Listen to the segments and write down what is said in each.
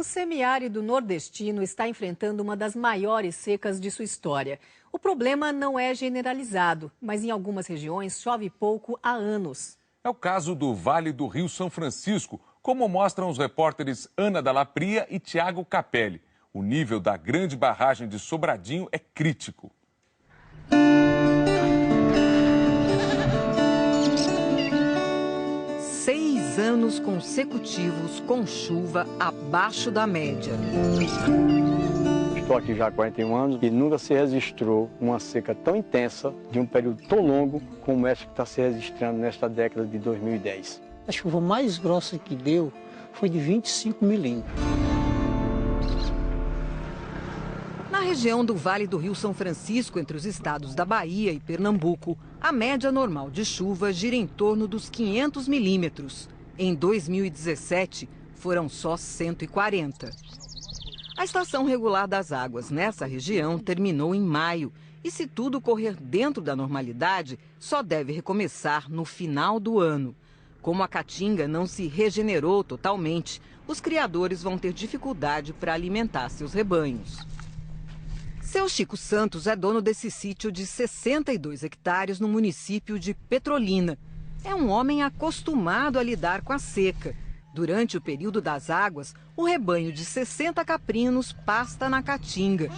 O semiárido nordestino está enfrentando uma das maiores secas de sua história. O problema não é generalizado, mas em algumas regiões chove pouco há anos. É o caso do Vale do Rio São Francisco, como mostram os repórteres Ana Dalla Pria e Tiago Capelli. O nível da grande barragem de Sobradinho é crítico. 6 anos consecutivos com chuva abaixo da média. Estou aqui já há 41 anos e nunca se registrou uma seca tão intensa de um período tão longo como essa que está se registrando nesta década de 2010. A chuva mais grossa que deu foi de 25 milímetros. Na região do Vale do Rio São Francisco, entre os estados da Bahia e Pernambuco, a média normal de chuva gira em torno dos 500 milímetros. Em 2017, foram só 140. A estação regular das águas nessa região terminou em maio. E se tudo correr dentro da normalidade, só deve recomeçar no final do ano. Como a caatinga não se regenerou totalmente, os criadores vão ter dificuldade para alimentar seus rebanhos. Seu Chico Santos é dono desse sítio de 62 hectares no município de Petrolina. É um homem acostumado a lidar com a seca. Durante o período das águas, o rebanho de 60 caprinos pasta na caatinga.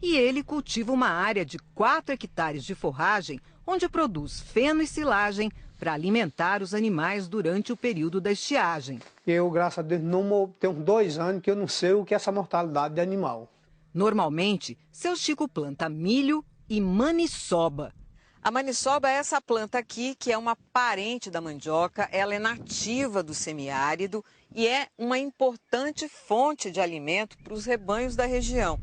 E ele cultiva uma área de 4 hectares de forragem, onde produz feno e silagem para alimentar os animais durante o período da estiagem. Eu, graças a Deus, tenho 2 anos que eu não sei o que é essa mortalidade de animal. Normalmente, seu Chico planta milho e maniçoba. A maniçoba é essa planta aqui, que é uma parente da mandioca. Ela é nativa do semiárido e é uma importante fonte de alimento para os rebanhos da região.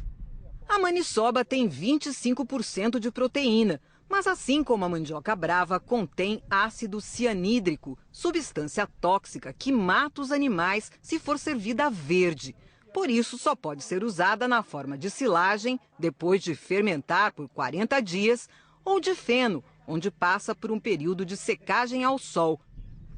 A maniçoba tem 25% de proteína, mas assim como a mandioca brava, contém ácido cianídrico, substância tóxica que mata os animais se for servida verde. Por isso, só pode ser usada na forma de silagem, depois de fermentar por 40 dias, ou de feno, onde passa por um período de secagem ao sol.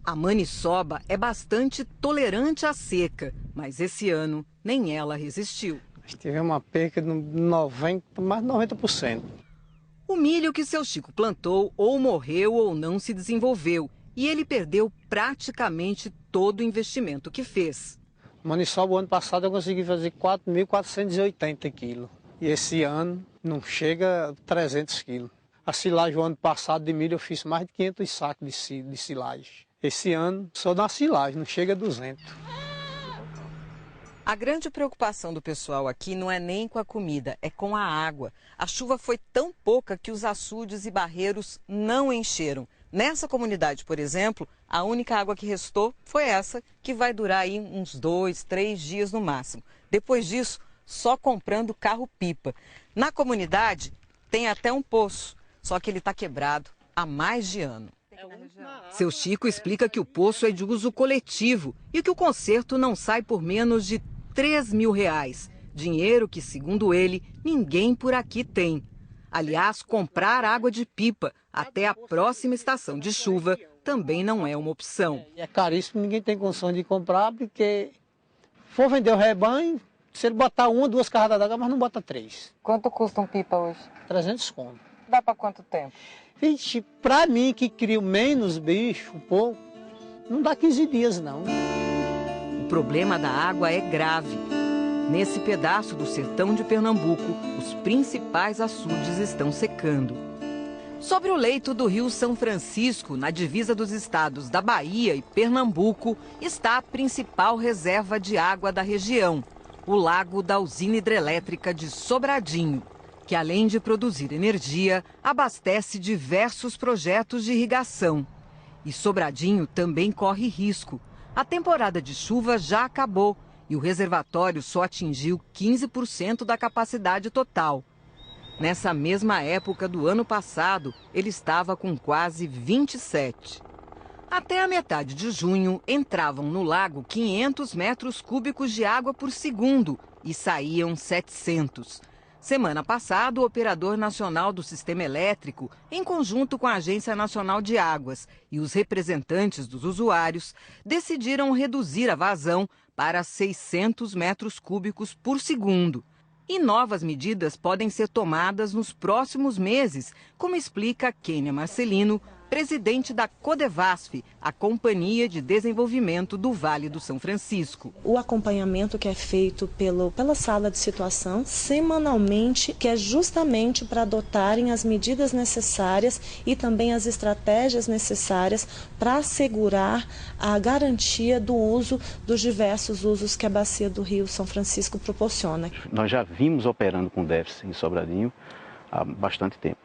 A maniçoba é bastante tolerante à seca, mas esse ano nem ela resistiu. Tivemos uma perca de mais de 90%. O milho que seu Chico plantou ou morreu ou não se desenvolveu, e ele perdeu praticamente todo o investimento que fez. Maniçoba, o ano passado, eu consegui fazer 4.480 quilos. E esse ano não chega a 300 quilos. A silagem, o ano passado, de milho, eu fiz mais de 500 sacos de silagem. Esse ano, só na silagem, não chega a 200. A grande preocupação do pessoal aqui não é nem com a comida, é com a água. A chuva foi tão pouca que os açudes e barreiros não encheram. Nessa comunidade, por exemplo, a única água que restou foi essa, que vai durar aí uns 2, 3 dias no máximo. Depois disso, só comprando carro-pipa. Na comunidade, tem até um poço, só que ele está quebrado há mais de ano. Seu Chico explica que o poço é de uso coletivo e que o conserto não sai por menos de R$3.000. Dinheiro que, segundo ele, ninguém por aqui tem. Aliás, comprar água de pipa até a próxima estação de chuva também não é uma opção. É caríssimo, ninguém tem condição de comprar, porque for vender o rebanho, se ele botar 1 ou 2 carradas d'água, mas não bota 3. Quanto custa um pipa hoje? 300 conto. Dá para quanto tempo? Vixe, pra mim que crio menos bicho, um pouco, não dá 15 dias não. O problema da água é grave. Nesse pedaço do sertão de Pernambuco, os principais açudes estão secando. Sobre o leito do Rio São Francisco, na divisa dos estados da Bahia e Pernambuco, está a principal reserva de água da região, o lago da usina hidrelétrica de Sobradinho, que além de produzir energia, abastece diversos projetos de irrigação. E Sobradinho também corre risco. A temporada de chuva já acabou e o reservatório só atingiu 15% da capacidade total. Nessa mesma época do ano passado, ele estava com quase 27%. Até a metade de junho, entravam no lago 500 metros cúbicos de água por segundo e saíam 700. Semana passada, o Operador Nacional do Sistema Elétrico, em conjunto com a Agência Nacional de Águas e os representantes dos usuários, decidiram reduzir a vazão para 600 metros cúbicos por segundo. E novas medidas podem ser tomadas nos próximos meses, como explica Kênia Marcelino, presidente da Codevasf, a Companhia de Desenvolvimento do Vale do São Francisco. O acompanhamento que é feito pela sala de situação semanalmente, que é justamente para adotarem as medidas necessárias e também as estratégias necessárias para assegurar a garantia do uso dos diversos usos que a bacia do Rio São Francisco proporciona. Nós já vimos operando com déficit em Sobradinho há bastante tempo.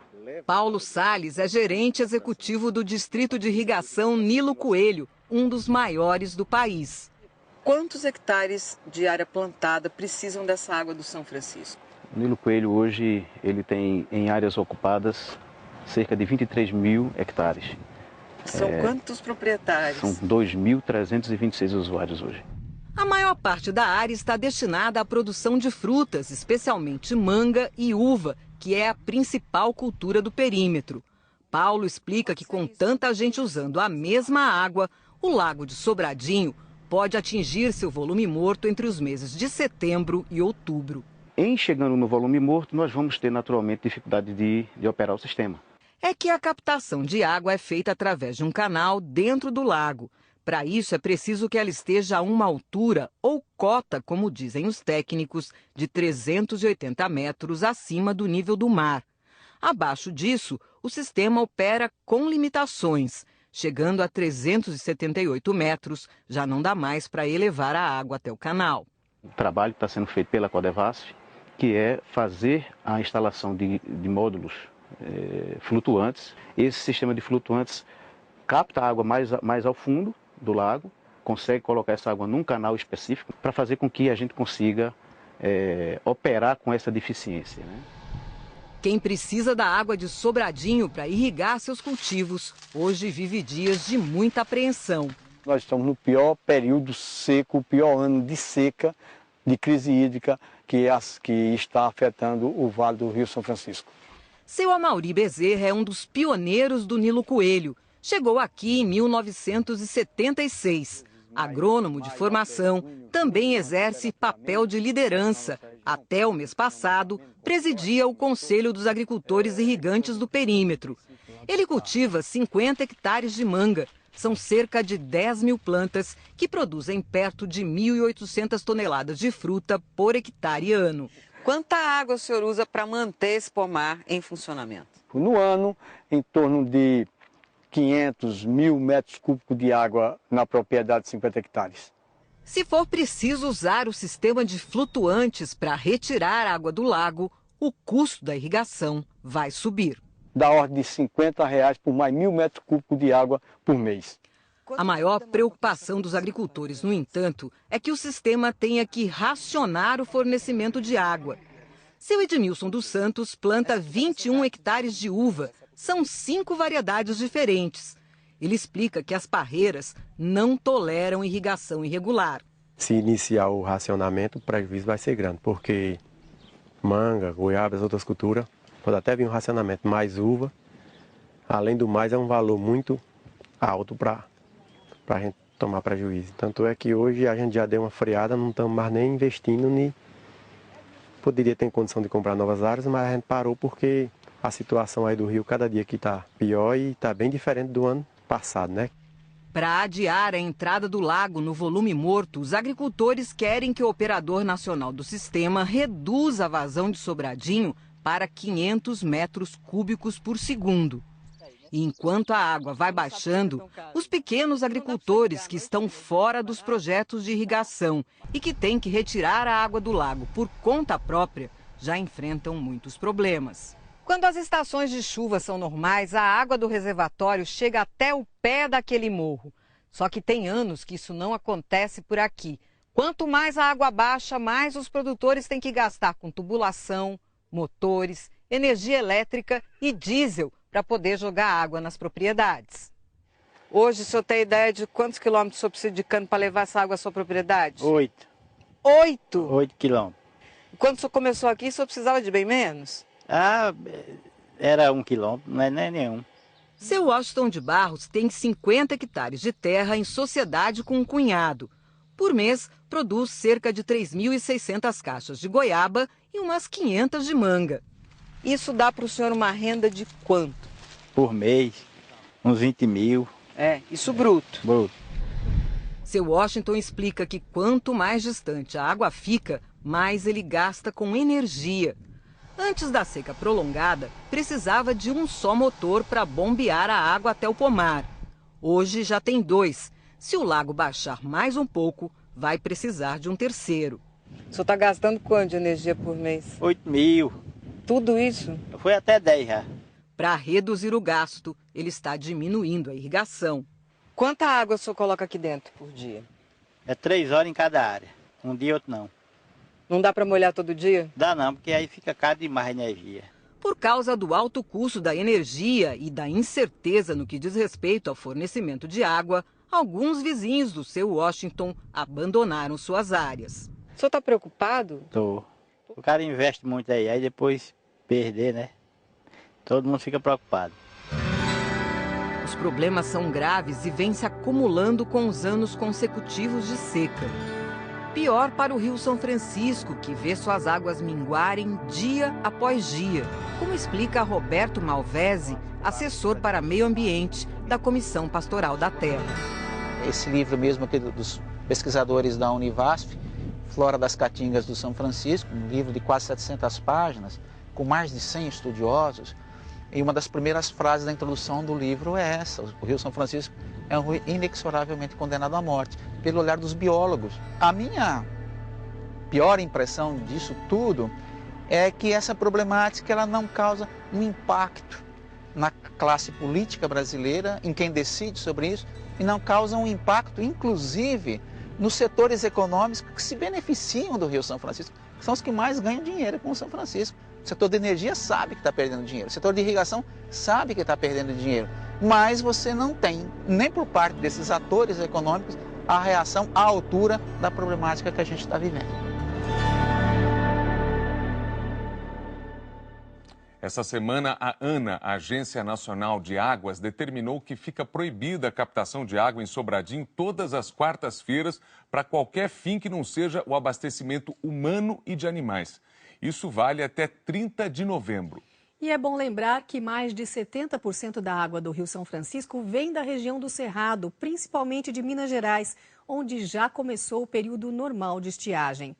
Paulo Salles é gerente executivo do Distrito de Irrigação Nilo Coelho, um dos maiores do país. Quantos hectares de área plantada precisam dessa água do São Francisco? O Nilo Coelho hoje ele tem em áreas ocupadas cerca de 23 mil hectares. São quantos proprietários? São 2.326 usuários hoje. A maior parte da área está destinada à produção de frutas, especialmente manga e uva, que é a principal cultura do perímetro. Paulo explica que com tanta gente usando a mesma água, o Lago de Sobradinho pode atingir seu volume morto entre os meses de setembro e outubro. Em chegando no volume morto, nós vamos ter naturalmente dificuldade de operar o sistema. É que a captação de água é feita através de um canal dentro do lago. Para isso, é preciso que ela esteja a uma altura ou cota, como dizem os técnicos, de 380 metros acima do nível do mar. Abaixo disso, o sistema opera com limitações. Chegando a 378 metros, já não dá mais para elevar a água até o canal. O trabalho está sendo feito pela Codevasf, que é fazer a instalação de módulos flutuantes. Esse sistema de flutuantes capta a água mais ao fundo do lago, consegue colocar essa água num canal específico para fazer com que a gente consiga operar com essa deficiência, né? Quem precisa da água de Sobradinho para irrigar seus cultivos, hoje vive dias de muita apreensão. Nós estamos no pior período seco, o pior ano de seca, de crise hídrica que está afetando o Vale do Rio São Francisco. Seu Amaury Bezerra é um dos pioneiros do Nilo Coelho. Chegou aqui em 1976. Agrônomo de formação, também exerce papel de liderança. Até o mês passado, presidia o Conselho dos Agricultores Irrigantes do Perímetro. Ele cultiva 50 hectares de manga. São cerca de 10 mil plantas que produzem perto de 1.800 toneladas de fruta por hectare ano. Quanta água o senhor usa para manter esse pomar em funcionamento? No ano, em torno de 500 mil metros cúbicos de água na propriedade de 50 hectares. Se for preciso usar o sistema de flutuantes para retirar a água do lago, o custo da irrigação vai subir. Da ordem de R$50 por mais 1.000 metros cúbicos de água por mês. A maior preocupação dos agricultores, no entanto, é que o sistema tenha que racionar o fornecimento de água. Seu Edmilson dos Santos planta 21 hectares de uva. São 5 variedades diferentes. Ele explica que as parreiras não toleram irrigação irregular. Se iniciar o racionamento, o prejuízo vai ser grande, porque manga, goiaba, outras culturas, pode até vir um racionamento, mais uva. Além do mais, é um valor muito alto para a gente tomar prejuízo. Tanto é que hoje a gente já deu uma freada, não estamos mais nem investindo, nem poderia ter condição de comprar novas áreas, mas a gente parou porque a situação aí do rio cada dia que está pior e está bem diferente do ano passado, né? Para adiar a entrada do lago no volume morto, os agricultores querem que o operador nacional do sistema reduza a vazão de Sobradinho para 500 metros cúbicos por segundo. E enquanto a água vai baixando, os pequenos agricultores que estão fora dos projetos de irrigação e que têm que retirar a água do lago por conta própria já enfrentam muitos problemas. Quando as estações de chuva são normais, a água do reservatório chega até o pé daquele morro. Só que tem anos que isso não acontece por aqui. Quanto mais a água baixa, mais os produtores têm que gastar com tubulação, motores, energia elétrica e diesel para poder jogar água nas propriedades. Hoje, o senhor tem ideia de quantos quilômetros o senhor precisa de cano para levar essa água à sua propriedade? 8. 8? 8 quilômetros. Quando o senhor começou aqui, o senhor precisava de bem menos? Era 1 quilômetro, não é nem nenhum. Seu Washington de Barros tem 50 hectares de terra em sociedade com um cunhado. Por mês, produz cerca de 3.600 caixas de goiaba e umas 500 de manga. Isso dá para o senhor uma renda de quanto? Por mês, uns 20 mil. Isso bruto. Bruto. Seu Washington explica que quanto mais distante a água fica, mais ele gasta com energia. Antes da seca prolongada, precisava de um só motor para bombear a água até o pomar. Hoje já tem 2. Se o lago baixar mais um pouco, vai precisar de um terceiro. O senhor está gastando quanto de energia por mês? 8 mil. Tudo isso? Foi até 10 já. Para reduzir o gasto, ele está diminuindo a irrigação. Quanta água o senhor coloca aqui dentro por dia? É 3 horas em cada área. Um dia, outro não. Não dá para molhar todo dia? Dá não, porque aí fica caro demais a energia. Por causa do alto custo da energia e da incerteza no que diz respeito ao fornecimento de água, alguns vizinhos do seu Washington abandonaram suas áreas. O senhor está preocupado? Tô. O cara investe muito aí depois perder, né? Todo mundo fica preocupado. Os problemas são graves e vêm se acumulando com os anos consecutivos de seca. Pior para o Rio São Francisco, que vê suas águas minguarem dia após dia, como explica Roberto Malvese, assessor para meio ambiente da Comissão Pastoral da Terra. Esse livro mesmo aqui dos pesquisadores da Univasf, Flora das Caatingas do São Francisco, um livro de quase 700 páginas, com mais de 100 estudiosos, e uma das primeiras frases da introdução do livro é essa: o Rio São Francisco é um rio inexoravelmente condenado à morte, pelo olhar dos biólogos. A minha pior impressão disso tudo é que essa problemática ela não causa um impacto na classe política brasileira, em quem decide sobre isso, e não causa um impacto, inclusive, nos setores econômicos que se beneficiam do Rio São Francisco, que são os que mais ganham dinheiro com o São Francisco. O setor de energia sabe que está perdendo dinheiro, o setor de irrigação sabe que está perdendo dinheiro, mas você não tem, nem por parte desses atores econômicos, a reação à altura da problemática que a gente está vivendo. Essa semana, a ANA, a Agência Nacional de Águas, determinou que fica proibida a captação de água em Sobradinho todas as quartas-feiras para qualquer fim que não seja o abastecimento humano e de animais. Isso vale até 30 de novembro. E é bom lembrar que mais de 70% da água do Rio São Francisco vem da região do Cerrado, principalmente de Minas Gerais, onde já começou o período normal de estiagem.